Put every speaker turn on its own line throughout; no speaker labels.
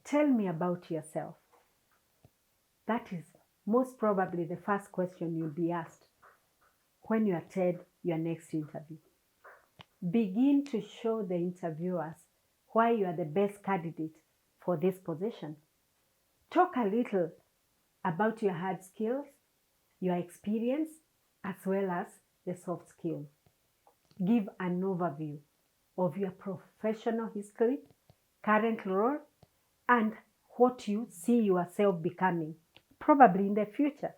Tell me about yourself. That is most probably the first question you'll be asked when you attend your next interview. Begin to show the interviewers why you are the best candidate for this position. Talk a little about your hard skills, your experience, as well as the soft skills. Give an overview of your professional history, current role, and what you see yourself becoming, probably in the future.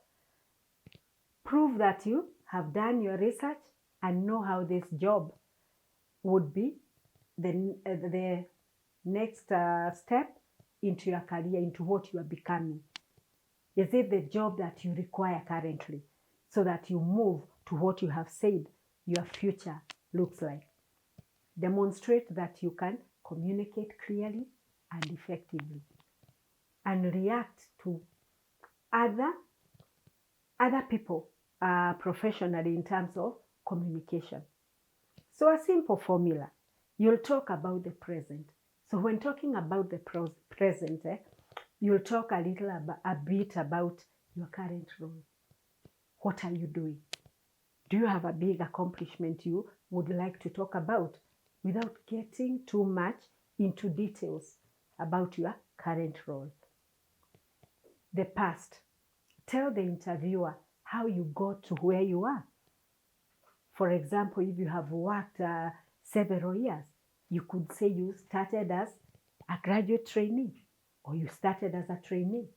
Prove that you have done your research and know how this job would be the next step into your career, into what you are becoming. Is it the job that you require currently so that you move to what you have said your future looks like? Demonstrate that you can communicate clearly and effectively and react to other people professionally in terms of communication. So a simple formula, you'll talk about the present. So when talking about the present, you'll talk a bit about your current role. What are you doing? Do you have a big accomplishment you would like to talk about without getting too much into details about your current role? The past. Tell the interviewer how you got to where you are. For example, if you have worked several years, you could say you started as a graduate trainee or you started as a trainee.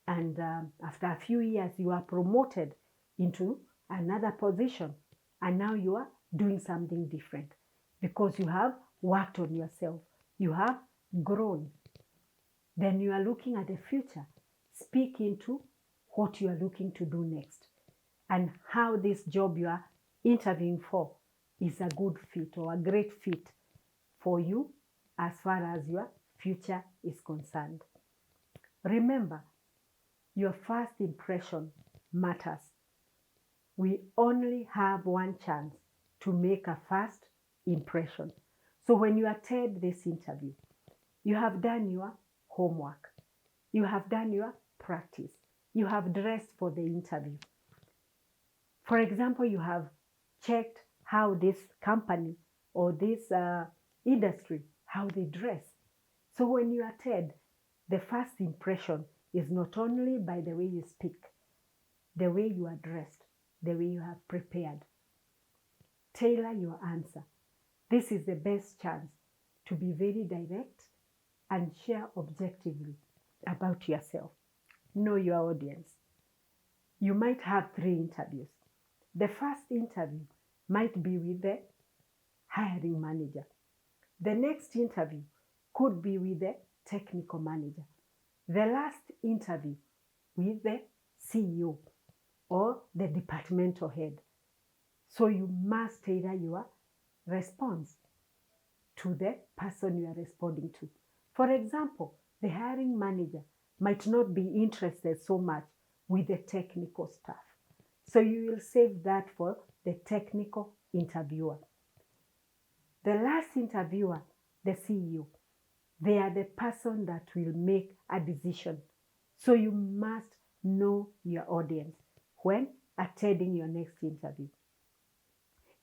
And after a few years, you are promoted into another position. And now you are doing something different because you have worked on yourself. You have grown. Then you are looking at the future. Speak into what you are looking to do next and how this job you are interviewing for is a good fit or a great fit for you as far as your future is concerned. Remember, your first impression matters. We only have one chance to make a first impression. So when you attend this interview, you have done your homework, you have done your practice, you have dressed for the interview. For example, you have checked how this company or this industry, how they dress. So when you attend, the first impression is not only by the way you speak, the way you are dressed, the way you have prepared. Tailor your answer. This is the best chance to be very direct and share objectively about yourself. Know your audience. You might have 3 interviews. The first interview might be with the hiring manager. The next interview could be with the technical manager. The last interview with the CEO or the departmental head. So you must tailor your response to the person you are responding to. For example, the hiring manager might not be interested so much with the technical stuff. So you will save that for the technical interviewer. The last interviewer, the CEO, they are the person that will make a decision. So you must know your audience when attending your next interview.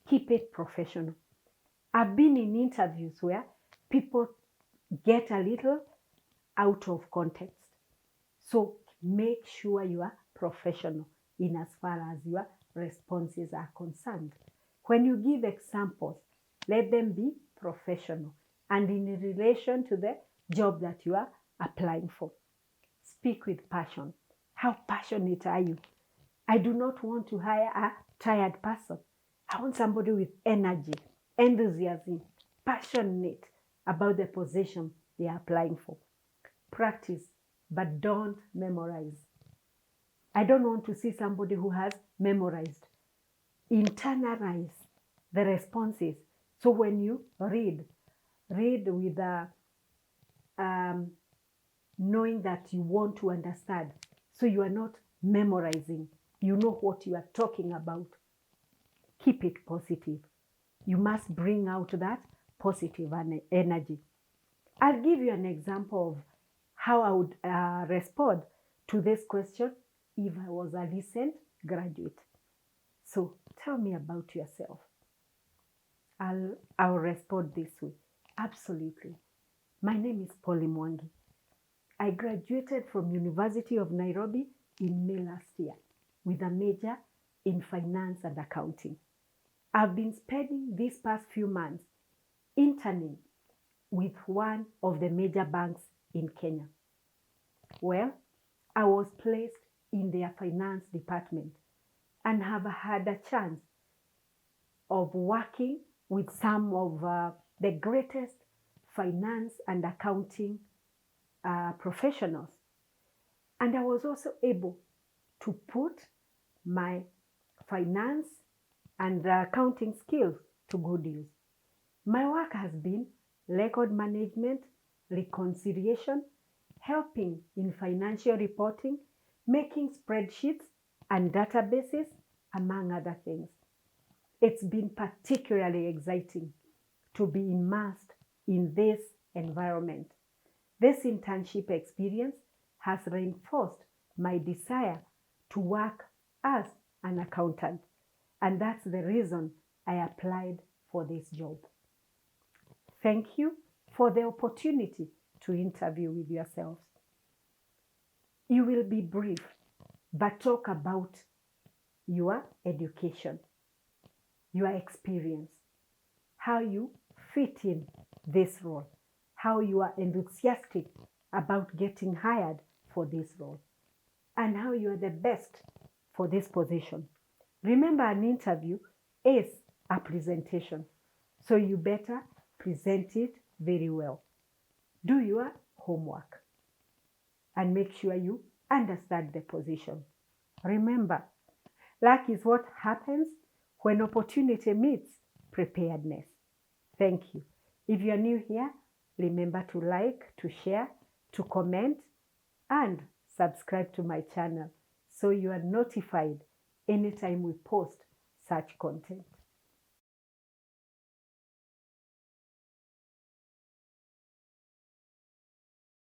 Keep it professional. I've been in interviews where people get a little out of context. So make sure you are professional in as far as your responses are concerned. When you give examples, let them be professional and in relation to the job that you are applying for. Speak with passion. How passionate are you? I do not want to hire a tired person. I want somebody with energy, enthusiasm, passionate about the position they are applying for. Practice, but don't memorize. I don't want to see somebody who has memorized. Internalize the responses. So when you read with knowing that you want to understand. So you are not memorizing. You know what you are talking about. Keep it positive. You must bring out that positive energy. I'll give you an example of how I would respond to this question if I was a recent graduate. So tell me about yourself. I'll respond this way. Absolutely. My name is Polly Mwangi. I graduated from University of Nairobi in May last year with a major in finance and accounting. I've been spending these past few months interning with one of the major banks in Kenya. Well, I was placed in their finance department and have had a chance of working with some of the greatest finance and accounting professionals. And I was also able to put my finance and accounting skills to good use. My work has been record management, reconciliation, helping in financial reporting, making spreadsheets and databases, among other things. It's been particularly exciting to be immersed in this environment. This internship experience has reinforced my desire to work as an accountant, and that's the reason I applied for this job. Thank you for the opportunity to interview with yourselves. You will be brief, but talk about your education, your experience, how you fit in this role, how you are enthusiastic about getting hired for this role, and how you are the best for this position. Remember, an interview is a presentation, so you better present it very well. Do your homework and make sure you understand the position. Remember, luck is what happens when opportunity meets preparedness. Thank you. If you are new here, remember to like, to share, to comment, and subscribe to my channel so you are notified anytime we post such content.